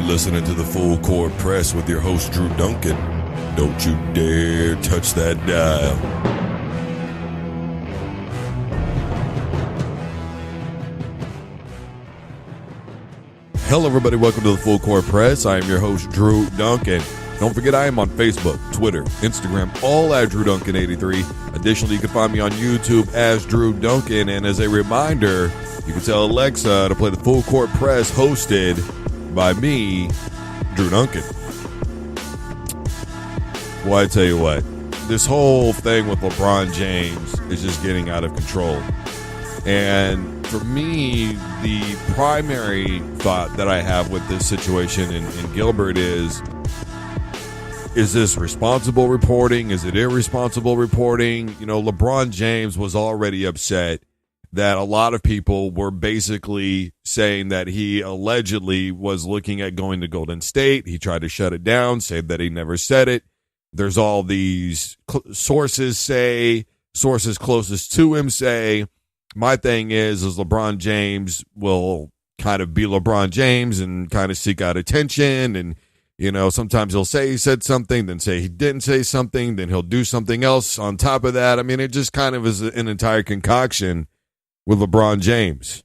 listening to the Full Court Press with your host, Drew Duncan. Don't you dare touch that dial. Hello, everybody. Welcome to the Full Court Press. I am your host, Drew Duncan. Don't forget, I am on Facebook, Twitter, Instagram, all at Drew Duncan 83. Additionally, you can find me on YouTube as Drew Duncan. And as a reminder, you can tell Alexa to play the Full Court Press hosted by me, Drew Duncan. Well, I tell you what, this whole thing with LeBron James is just getting out of control. And for me, the primary thought that I have with this situation in Gilbert is this responsible reporting? Is it irresponsible reporting? You know, LeBron James was already upset that a lot of people were basically saying that he allegedly was looking at going to Golden State. He tried to shut it down, say that he never said it. There's all these sources closest to him say. My thing is LeBron James will kind of be LeBron James and kind of seek out attention. And, you know, sometimes he'll say he said something, then say he didn't say something, then he'll do something else on top of that. I mean, it just kind of is an entire concoction with LeBron James.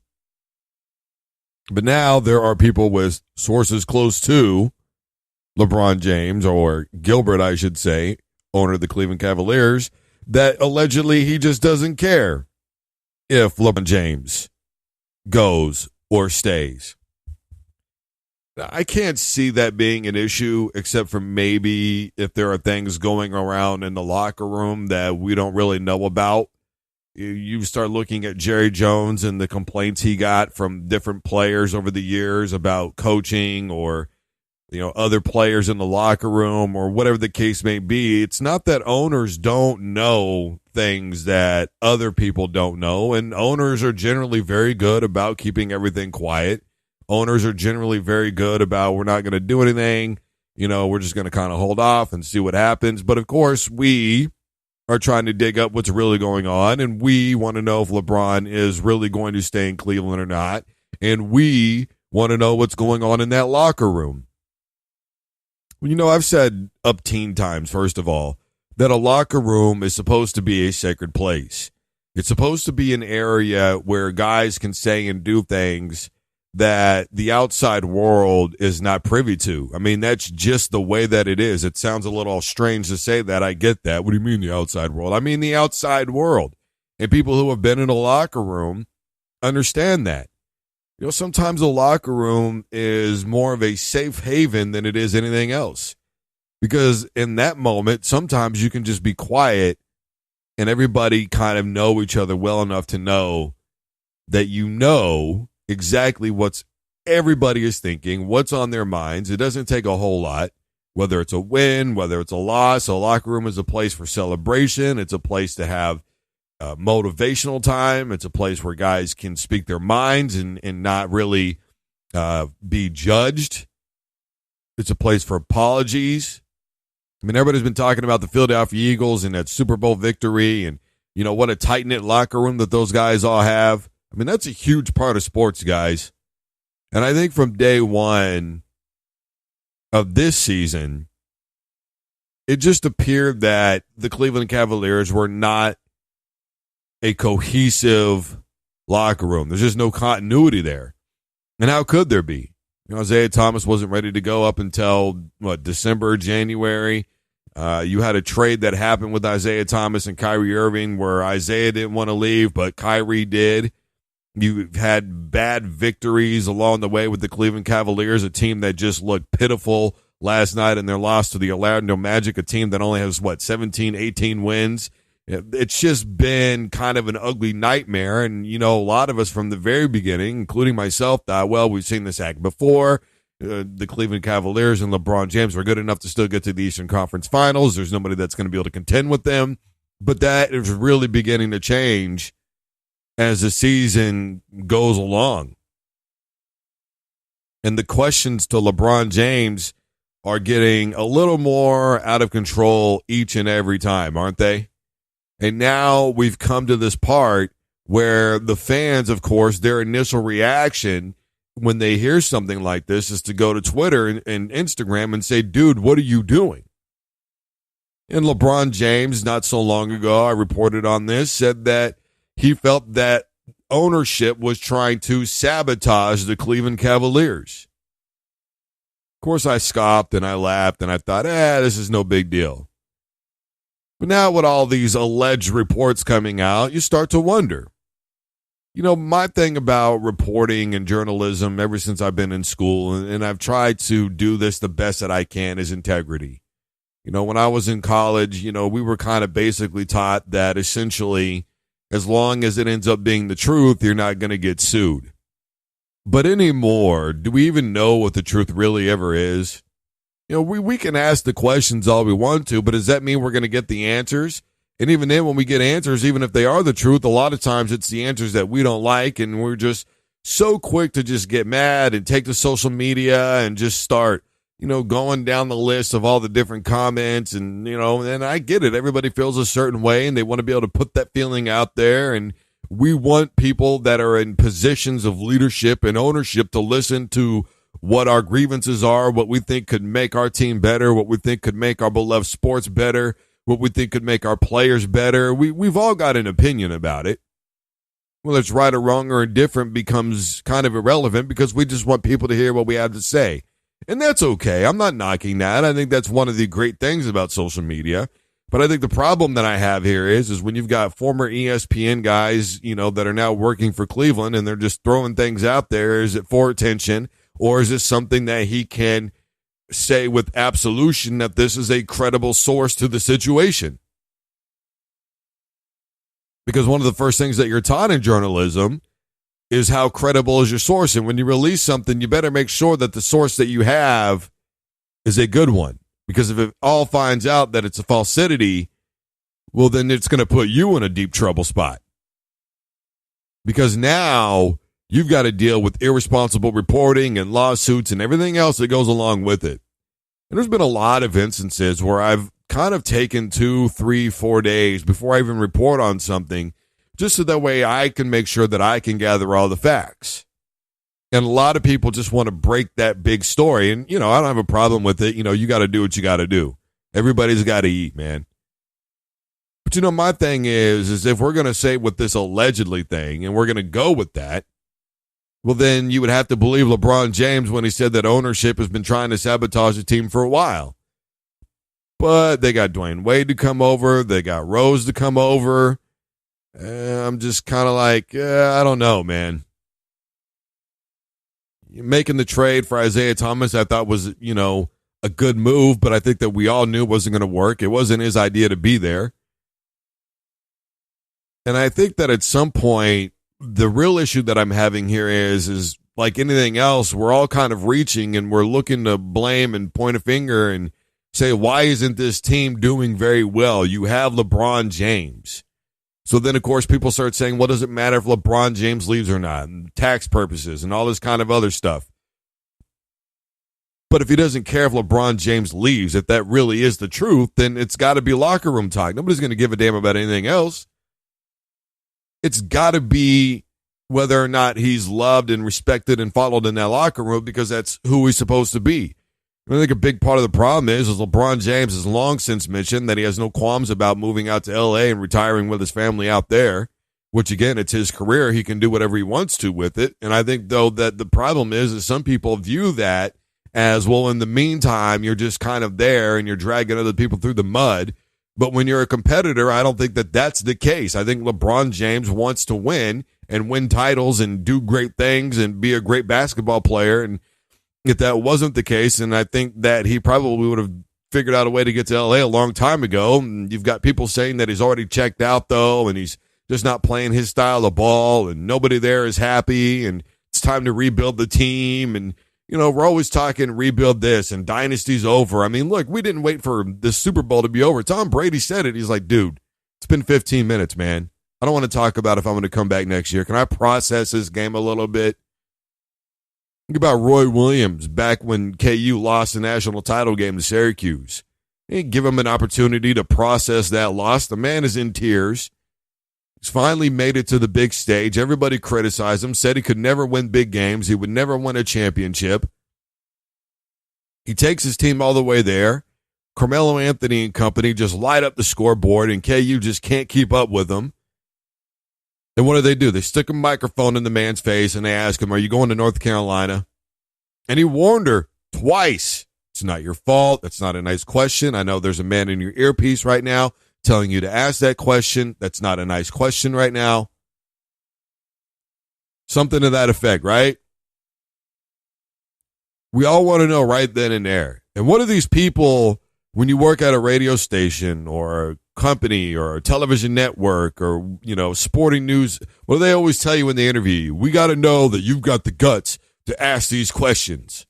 But now there are people with sources close to LeBron James, or Gilbert, I should say, owner of the Cleveland Cavaliers, that allegedly he just doesn't care if LeBron James goes or stays. I can't see that being an issue, except for maybe if there are things going around in the locker room that we don't really know about. You start looking at Jerry Jones and the complaints he got from different players over the years about coaching, or, you know, other players in the locker room, or whatever the case may be. It's not that owners don't know things that other people don't know, and owners are generally very good about keeping everything quiet. Owners are generally very good about, we're not going to do anything, you know, we're just going to kind of hold off and see what happens. But of course, we are trying to dig up what's really going on, and we want to know if LeBron is really going to stay in Cleveland or not, and we want to know what's going on in that locker room. Well, you know, I've said up teen times, first of all, that a locker room is supposed to be a sacred place. It's supposed to be an area where guys can say and do things that the outside world is not privy to. I mean, that's just the way that it is. It sounds a little strange to say that. I get that. What do you mean the outside world? I mean the outside world. And people who have been in a locker room understand that. You know, sometimes a locker room is more of a safe haven than it is anything else. Because in that moment, sometimes you can just be quiet and everybody kind of know each other well enough to know that you know exactly what's everybody is thinking, what's on their minds. It doesn't take a whole lot, whether it's a win, whether it's a loss. A locker room is a place for celebration. It's a place to have motivational time. It's a place where guys can speak their minds and not really be judged. It's a place for apologies. I mean, everybody's been talking about the Philadelphia Eagles and that Super Bowl victory, and, you know, what a tight-knit locker room that those guys all have. I mean, that's a huge part of sports, guys. And I think from day one of this season, it just appeared that the Cleveland Cavaliers were not a cohesive locker room. There's just no continuity there. And how could there be? You know, Isaiah Thomas wasn't ready to go up until, December, January. You had a trade that happened with Isaiah Thomas and Kyrie Irving where Isaiah didn't want to leave, but Kyrie did. You've had bad victories along the way with the Cleveland Cavaliers, a team that just looked pitiful last night in their loss to the Orlando Magic, a team that only has, 17, 18 wins. It's just been kind of an ugly nightmare. And, you know, a lot of us from the very beginning, including myself, thought, well, we've seen this act before. The Cleveland Cavaliers and LeBron James were good enough to still get to the Eastern Conference Finals. There's nobody that's going to be able to contend with them. But that is really beginning to change as the season goes along. And the questions to LeBron James are getting a little more out of control each and every time, aren't they? And now we've come to this part where the fans, of course, their initial reaction when they hear something like this is to go to Twitter and Instagram and say, dude, what are you doing? And LeBron James, not so long ago, I reported on this, said that he felt that ownership was trying to sabotage the Cleveland Cavaliers. Of course, I scoffed and I laughed and I thought, this is no big deal. But now with all these alleged reports coming out, you start to wonder. You know, my thing about reporting and journalism ever since I've been in school, and I've tried to do this the best that I can, is integrity. You know, when I was in college, you know, we were kind of basically taught that essentially, as long as it ends up being the truth, you're not going to get sued. But anymore, do we even know what the truth really ever is? You know, we can ask the questions all we want to, but does that mean we're going to get the answers? And even then, when we get answers, even if they are the truth, a lot of times it's the answers that we don't like, and we're just so quick to just get mad and take to social media and just start, you know, going down the list of all the different comments. And, you know, and I get it. Everybody feels a certain way, and they want to be able to put that feeling out there. And we want people that are in positions of leadership and ownership to listen to what our grievances are, what we think could make our team better, what we think could make our beloved sports better, what we think could make our players better. We've all got an opinion about it. Whether it's right or wrong or indifferent becomes kind of irrelevant because we just want people to hear what we have to say. And that's okay. I'm not knocking that. I think that's one of the great things about social media. But I think the problem that I have here is when you've got former ESPN guys, you know, that are now working for Cleveland and they're just throwing things out there. Is it for attention, or is this something that he can say with absolution that this is a credible source to the situation? Because one of the first things that you're taught in journalism is how credible is your source. And when you release something, you better make sure that the source that you have is a good one. Because if it all finds out that it's a falsity, well, then it's going to put you in a deep trouble spot. Because now you've got to deal with irresponsible reporting and lawsuits and everything else that goes along with it. And there's been a lot of instances where I've kind of taken 2, 3, 4 days before I even report on something, just so that way I can make sure that I can gather all the facts. And a lot of people just want to break that big story. And, you know, I don't have a problem with it. You know, you got to do what you got to do. Everybody's got to eat, man. But, you know, my thing is if we're going to say with this allegedly thing and we're going to go with that, well, then you would have to believe LeBron James when he said that ownership has been trying to sabotage the team for a while. But they got Dwayne Wade to come over. They got Rose to come over. I'm just kind of like, I don't know, man. Making the trade for Isaiah Thomas, I thought was, you know, a good move, but I think that we all knew it wasn't going to work. It wasn't his idea to be there. And I think that at some point, the real issue that I'm having here is like anything else, we're all kind of reaching and we're looking to blame and point a finger and say, why isn't this team doing very well? You have LeBron James. So then, of course, people start saying, what does it matter if LeBron James leaves or not? And tax purposes and all this kind of other stuff. But if he doesn't care if LeBron James leaves, if that really is the truth, then it's got to be locker room talk. Nobody's going to give a damn about anything else. It's got to be whether or not he's loved and respected and followed in that locker room, because that's who he's supposed to be. I think a big part of the problem is LeBron James has long since mentioned that he has no qualms about moving out to L.A. and retiring with his family out there, which, again, it's his career. He can do whatever he wants to with it. And I think, though, that the problem is some people view that as, well, in the meantime, you're just kind of there and you're dragging other people through the mud. But when you're a competitor, I don't think that that's the case. I think LeBron James wants to win and win titles and do great things and be a great basketball player. And if that wasn't the case, and I think that he probably would have figured out a way to get to L.A. a long time ago. And you've got people saying that he's already checked out, though, and he's just not playing his style of ball, and nobody there is happy, and it's time to rebuild the team. And, you know, we're always talking rebuild this and dynasty's over. I mean, look, we didn't wait for the Super Bowl to be over. Tom Brady said it. He's like, dude, it's been 15 minutes, man. I don't want to talk about if I'm going to come back next year. Can I process this game a little bit? Think about Roy Williams back when KU lost the national title game to Syracuse. They give him an opportunity to process that loss. The man is in tears. He's finally made it to the big stage. Everybody criticized him, said he could never win big games. He would never win a championship. He takes his team all the way there. Carmelo Anthony and company just light up the scoreboard, and KU just can't keep up with them. And what do? They stick a microphone in the man's face, and they ask him, are you going to North Carolina? And he warned her twice. It's not your fault. That's not a nice question. I know there's a man in your earpiece right now telling you to ask that question. That's not a nice question right now. Something to that effect, right? We all want to know right then and there. And what are these people, when you work at a radio station or a company or a television network or, sporting news, what do they always tell you when they interview you? We got to know that you've got the guts to ask these questions.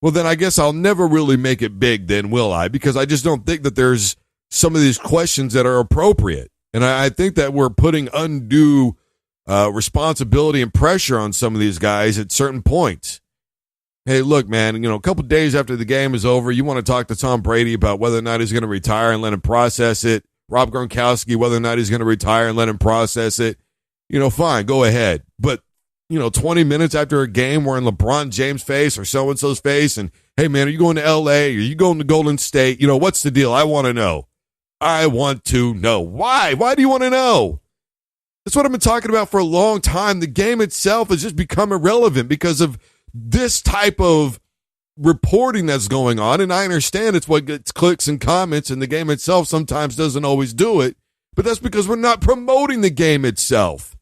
Well, then I guess I'll never really make it big then, will I? Because I just don't think that there's some of these questions that are appropriate. And I think that we're putting undue responsibility and pressure on some of these guys at certain points. Hey, look, man, a couple of days after the game is over, you want to talk to Tom Brady about whether or not he's going to retire and let him process it. Rob Gronkowski, whether or not he's going to retire and let him process it. Fine, go ahead. But 20 minutes after a game, we're in LeBron James' face or so-and-so's face, and, hey, man, are you going to L.A.? Are you going to Golden State? What's the deal? I want to know. I want to know. Why? Why do you want to know? That's what I've been talking about for a long time. The game itself has just become irrelevant because of this type of reporting that's going on, and I understand it's what gets clicks and comments, and the game itself sometimes doesn't always do it, but that's because we're not promoting the game itself.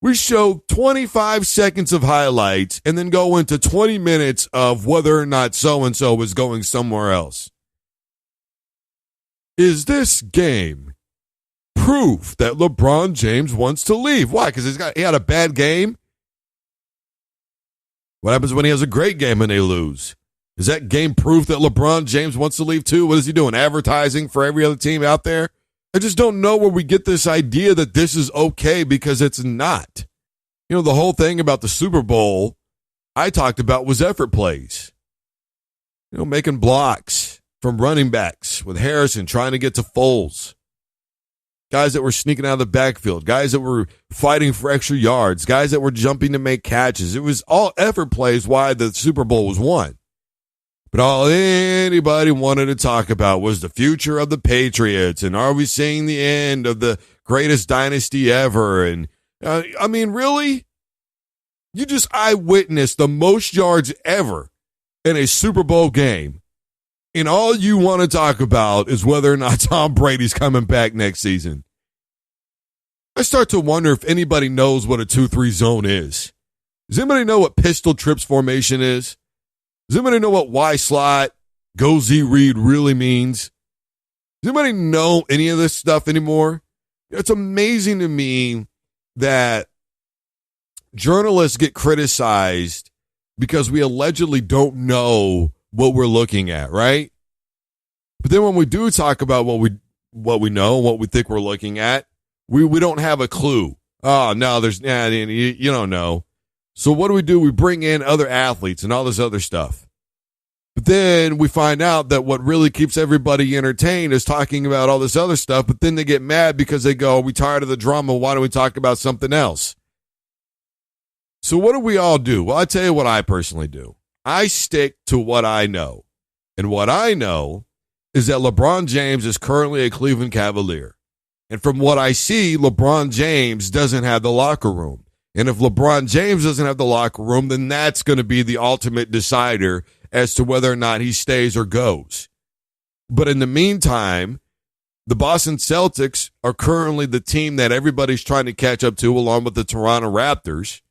We show 25 seconds of highlights and then go into 20 minutes of whether or not so-and-so is going somewhere else. Is this game proof that LeBron James wants to leave? Why? Because he had a bad game? What happens when he has a great game and they lose? Is that game proof that LeBron James wants to leave too? What is he doing? Advertising for every other team out there? I just don't know where we get this idea that this is okay, because it's not. The whole thing about the Super Bowl I talked about was effort plays. Making blocks from running backs with Harrison trying to get to Foles. Guys that were sneaking out of the backfield, guys that were fighting for extra yards, guys that were jumping to make catches. It was all effort plays why the Super Bowl was won. But all anybody wanted to talk about was the future of the Patriots, and are we seeing the end of the greatest dynasty ever? And really? You just eyewitnessed the most yards ever in a Super Bowl game. And all you want to talk about is whether or not Tom Brady's coming back next season. I start to wonder if anybody knows what a 2-3 zone is. Does anybody know what pistol trips formation is? Does anybody know what Y slot, go Z read really means? Does anybody know any of this stuff anymore? It's amazing to me that journalists get criticized because we allegedly don't know what we're looking at, right? But then when we do talk about what we know, what we think we're looking at, we don't have a clue. Oh, no, you don't know. So what do? We bring in other athletes and all this other stuff. But then we find out that what really keeps everybody entertained is talking about all this other stuff, but then they get mad because they go, we tired of the drama, why don't we talk about something else? So what do we all do? Well, I tell you what I personally do. I stick to what I know. And what I know is that LeBron James is currently a Cleveland Cavalier. And from what I see, LeBron James doesn't have the locker room. And if LeBron James doesn't have the locker room, then that's going to be the ultimate decider as to whether or not he stays or goes. But in the meantime, the Boston Celtics are currently the team that everybody's trying to catch up to, along with the Toronto Raptors.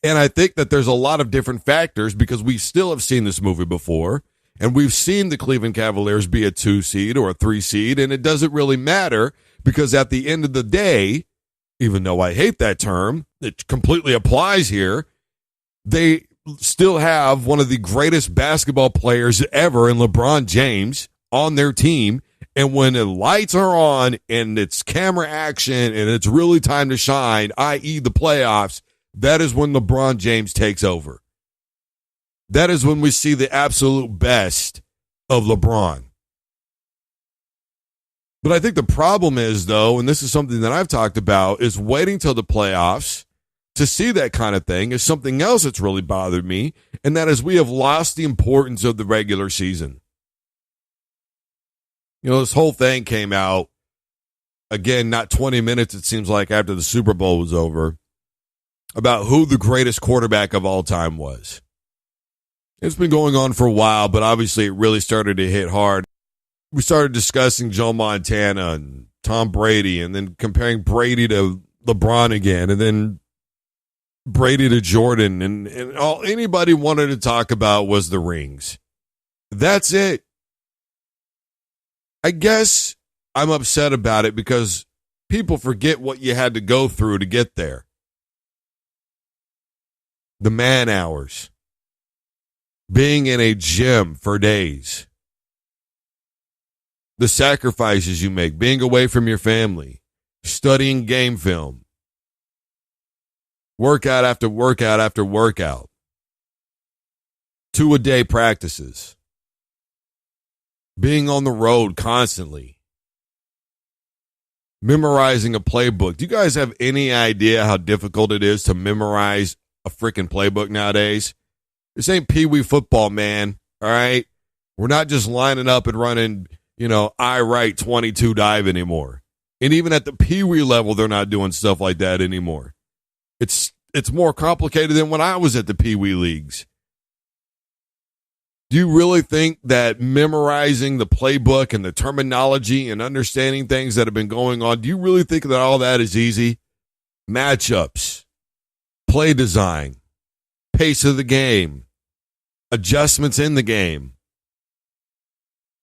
And I think that there's a lot of different factors because we still have seen this movie before, and we've seen the Cleveland Cavaliers be a 2 seed or a 3 seed, and it doesn't really matter because at the end of the day, even though I hate that term, it completely applies here, they still have one of the greatest basketball players ever in LeBron James on their team. And when the lights are on and it's camera action and it's really time to shine, i.e. the playoffs, that is when LeBron James takes over. That is when we see the absolute best of LeBron. But I think the problem is, though, and this is something that I've talked about, is waiting till the playoffs to see that kind of thing is something else that's really bothered me, and that is we have lost the importance of the regular season. You know, this whole thing came out, again, not 20 minutes, it seems like, after the Super Bowl was over, about who the greatest quarterback of all time was. It's been going on for a while, but obviously it really started to hit hard. We started discussing Joe Montana and Tom Brady, and then comparing Brady to LeBron again, and then Brady to Jordan, and all anybody wanted to talk about was the rings. That's it. I guess I'm upset about it because people forget what you had to go through to get there. The man hours. Being in a gym for days. The sacrifices you make. Being away from your family. Studying game film. Workout after workout after workout. 2-a-day practices. Being on the road constantly. Memorizing a playbook. Do you guys have any idea how difficult it is to memorize a freaking playbook nowadays? This ain't Pee-wee football, man. All right? We're not just lining up and running, I right 22 dive anymore. And even at the Pee-wee level, they're not doing stuff like that anymore. It's more complicated than when I was at the Pee-wee leagues. Do you really think that memorizing the playbook and the terminology and understanding things that have been going on, do you really think that all that is easy? Matchups, play design, pace of the game, adjustments in the game.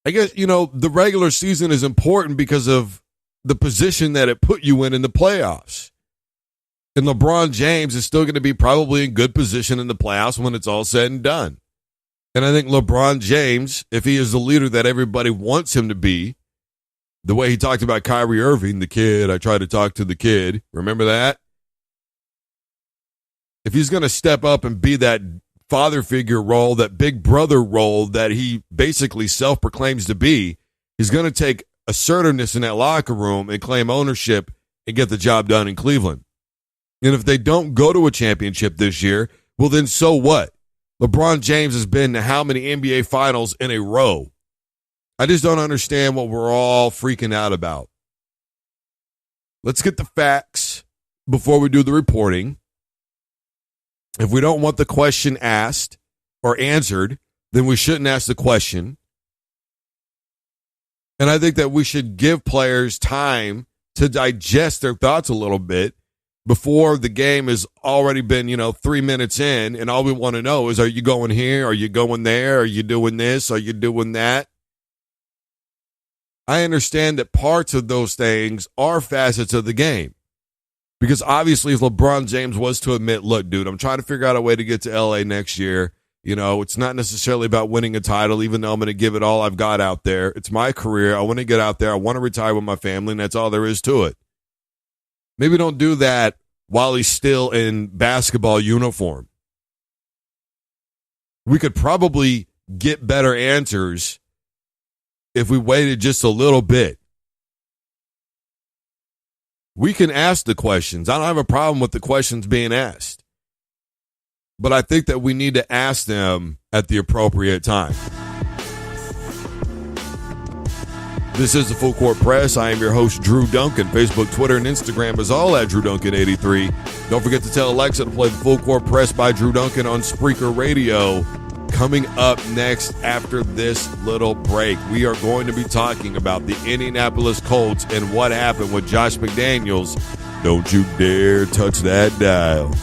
I guess, the regular season is important because of the position that it put you in the playoffs. And LeBron James is still going to be probably in good position in the playoffs when it's all said and done. And I think LeBron James, if he is the leader that everybody wants him to be, the way he talked about Kyrie Irving, the kid, I tried to talk to the kid. Remember that? If he's going to step up and be that father figure role, that big brother role that he basically self-proclaims to be, he's going to take assertiveness in that locker room and claim ownership and get the job done in Cleveland. And if they don't go to a championship this year, well, then so what? LeBron James has been to how many NBA finals in a row? I just don't understand what we're all freaking out about. Let's get the facts before we do the reporting. If we don't want the question asked or answered, then we shouldn't ask the question. And I think that we should give players time to digest their thoughts a little bit before the game has already been, 3 minutes in, and all we want to know is, are you going here? Are you going there? Are you doing this? Are you doing that? I understand that parts of those things are facets of the game. Because obviously, if LeBron James was to admit, look, dude, I'm trying to figure out a way to get to L.A. next year. It's not necessarily about winning a title, even though I'm going to give it all I've got out there. It's my career. I want to get out there. I want to retire with my family, and that's all there is to it. Maybe don't do that while he's still in basketball uniform. We could probably get better answers if we waited just a little bit. We can ask the questions. I don't have a problem with the questions being asked. But I think that we need to ask them at the appropriate time. This is the Full Court Press. I am your host, Drew Duncan. Facebook, Twitter, and Instagram is all at DrewDuncan83. Don't forget to tell Alexa to play the Full Court Press by Drew Duncan on Spreaker Radio. Coming up next after this little break, we are going to be talking about the Indianapolis Colts and what happened with Josh McDaniels. Don't you dare touch that dial.